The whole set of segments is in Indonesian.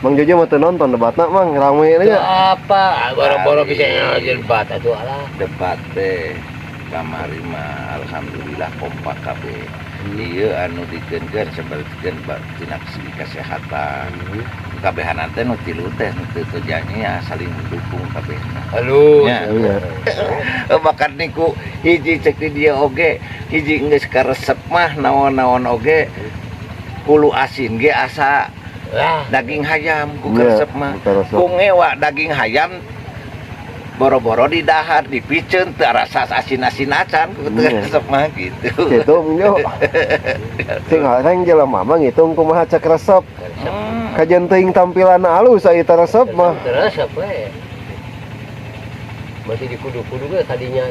Mang Jojo mah teu nonton debatna mang rame Itu nya. apa? Boro-boro bisa debat atuh alah. Debat teh kamari mah alhamdulillah kompak kabeh. Ieu anu dikeunkeun sabarikeun tina segi kesehatan. Kabehanan teh nu tilu teh nu teu ya saling mendukung kabehna. Halus. Iya. Bakat niku hiji cek di dia oge, hiji geus karesep mah naon-naon oge kulu asin ge asa Lah, daging hayam ku Iya, karesep mah. karesep. Ku ngewa daging hayam boro-boro di dahar dipiceun teu rasa asin-asin acan ku teu karesep mah gitu. Gitu Mang. Sing hareng jelema mah ngitung kumaha cek resep. Kajen teuing tampilan alus aya teh resep mah. terus apa ya? Masih dikudu-kudu ge kadinya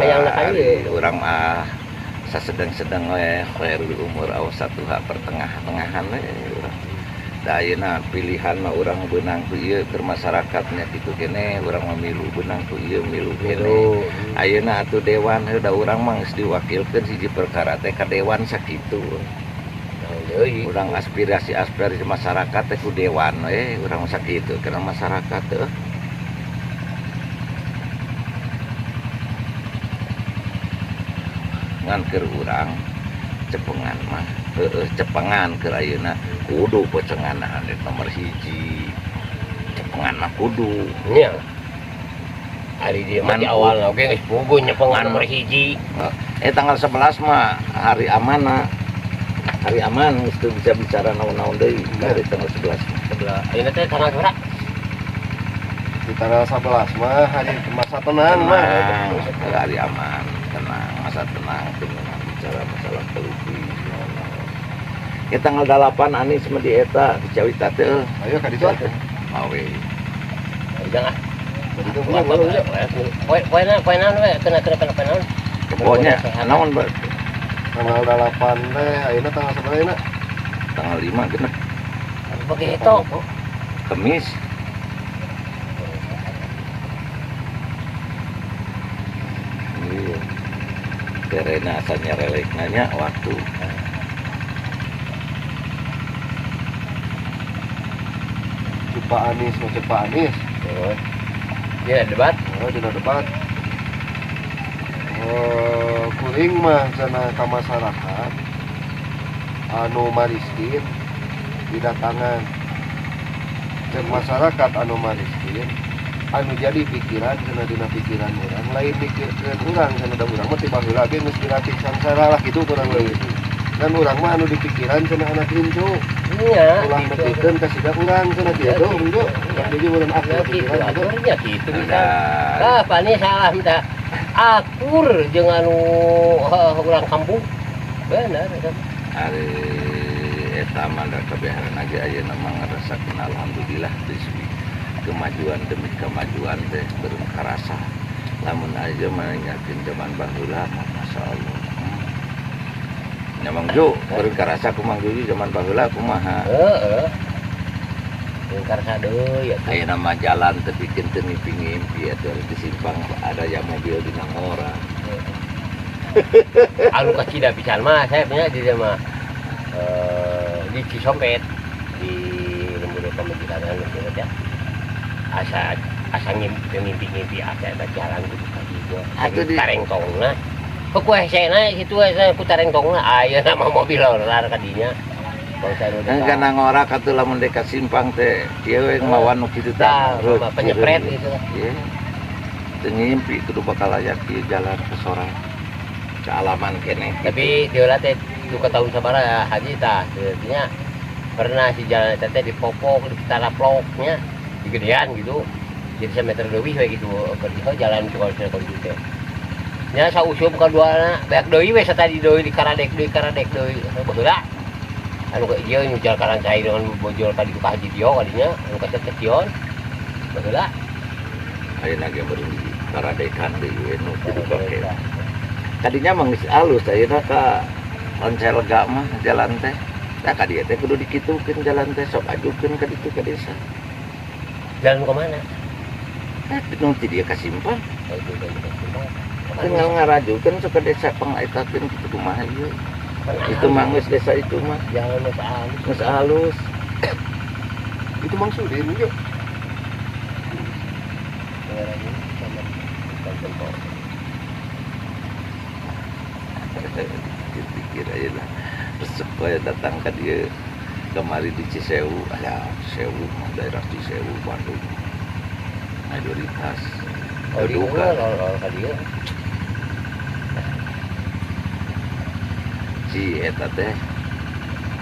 hayangna ka ieu. Urang mah sasedeng-sedeng we khairul umur awsatuha pertengah-tengahan we urang. Da ayeuna pilihan mah urang beunang ku ieu keur masyarakatnya kitu keneh, urang mah milu beunang ku ieu milu keneh. Ayeuna atuh dewan da urang mah geus diwakilkeun hiji perkara teh ka dewan sakitu. Urang aspirasi masyarakat teh ku dewan we urang sakitu kana masyarakat teh. Ngan keur urang cepengan mah cepengan keur ayeuna kudu pocongan nomor hiji cepengan mah kudu Nya. Hari dia mah di awal oge geus puguh nyepengan nomor hiji. Tanggal 11 mah hari amanah. Hari aman geus teu bisa bicara naon-naon deui dari tanggal 11 mah. Sebelah ayeuna teh tanggal berapa? Di tanggal 11 mah hari masa tenang mah. Tenang, hari aman, tenang, masa tenang, tenang bicara masalah politik. Tanggal 8 Anies mah di eta di Cawita teh. Ayo ka ditu atuh. Mawe. Jangan. Begitu Poena we kena naon? Pokoknya naon ber tanggal 8 teh ayeuna tanggal sabaraha ayeuna? tanggal 5 genep Begitu. Kemis. Iya. Karena asalnya relek nanya waktu. Pak Anies, macam Pak Anies. Ya debat. Oh, dina debat. Kuring mah cenah ka masyarakat anu mariskin didatangan. Cek masyarakat anu mariskin anu jadi pikiran cenah dina pikiran urang lain mikirkeun urang cenah da urang mah ti baheula ge geus dilatih sangsara lah kitu kurang leuwih. Dan urang mah anu di pikiran cenah anak incu. Iya. Ulah nepikeun ka sida urang cenah kitu incu. Jadi urang akur Gitu pikiran itu. aturnya gitu bisa. Ah, pani salah minta akur jeung anu urang kampung. Bener eta. Hari eta mah kabeharan aja ayeuna mah ngarasakeun alhamdulillah teh kemajuan demi kemajuan teh beureum karasa. Lamun aja mah nyakin zaman baheula masyaallah. Nya Mang Jo beureum karasa ku Mang Joji zaman baheula kumaha? Heeh. Jeung karsa deui atuh. Ayeuna mah jalan teh bikin teu ngimpi-ngimpi atuh di simpang ada yang mobil di Nangora. Anu kacida pisan mah saya punya di dia mah di Cisompet di lembur pembicaraan itu ya. Asa ngimpi asa ada jalan gitu tadi gua. Atuh di Tarengtongna. Kok kue sena kitu we ku tarengtongna aya nama mobil lar kadinya. Bangsa nu kan Nangora katu lamun dekat simpang teh ieu we ngawan nu kitu tah. Penyepret gitu. Ieu. Teu ngimpi kudu bakal aya kieu jalan ke sorang. Ke alaman keneh. Tapi dieulah teh duka tahun sabaraha haji tah artinya pernah si jalan eta teh dipopok di taraploknya digedean gitu. Jadi semeter leuwih we gitu keur jalan tukang circle gitu. Nya sausup kaduana beak deui we satadi deui dikaradek deui baheula. Anu ka ieu nyucal karang cai dengan bojol ka ditu ka haji dio kadinya anu ka cetion baheula. Ayeuna ge beureum dikaradekan deui we nu kudu pake. Tadinya mah geus alus ayeuna ka Once Lega mah jalan teh. Tah ka dieu teh kudu dikitukeun jalan teh sok ajukeun ka ditu ka desa. Jalan ke mana? Nu ti dieu ka simpang. Tinggal ngarajukeun sok ka desa pangaitakeun kitu kumaha ieu. Itu mah geus desa itu mah Jangan mas halus. geus alus. Itu Mang Sudin yuk. Dipikir aja lah supaya datang ke dia kemari di Cisewu, ya Cisewu, daerah Cisewu, Bandung mayoritas keduka si eta teh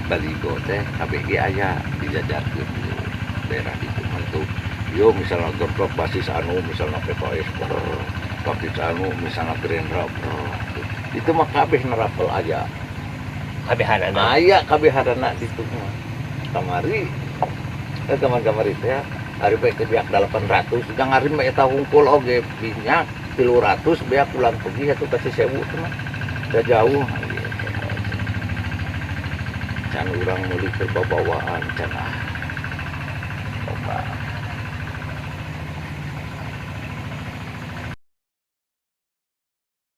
baligo teh KBG aya dijajarkeun di daerah itu mantu yo misalnya gerbek basis anu misalnya PKS basis anu misalnya Gerindra itu mah kabeh nerapel aja kabehanana aya kabehanana di situ mah kamari kamari teh hari bae biak 800 jang hari mah eta hungkul oge minyak 300 biak pulang pergi atuh ka Cisewu teh mah da jauh can urang meuli kerbawaan can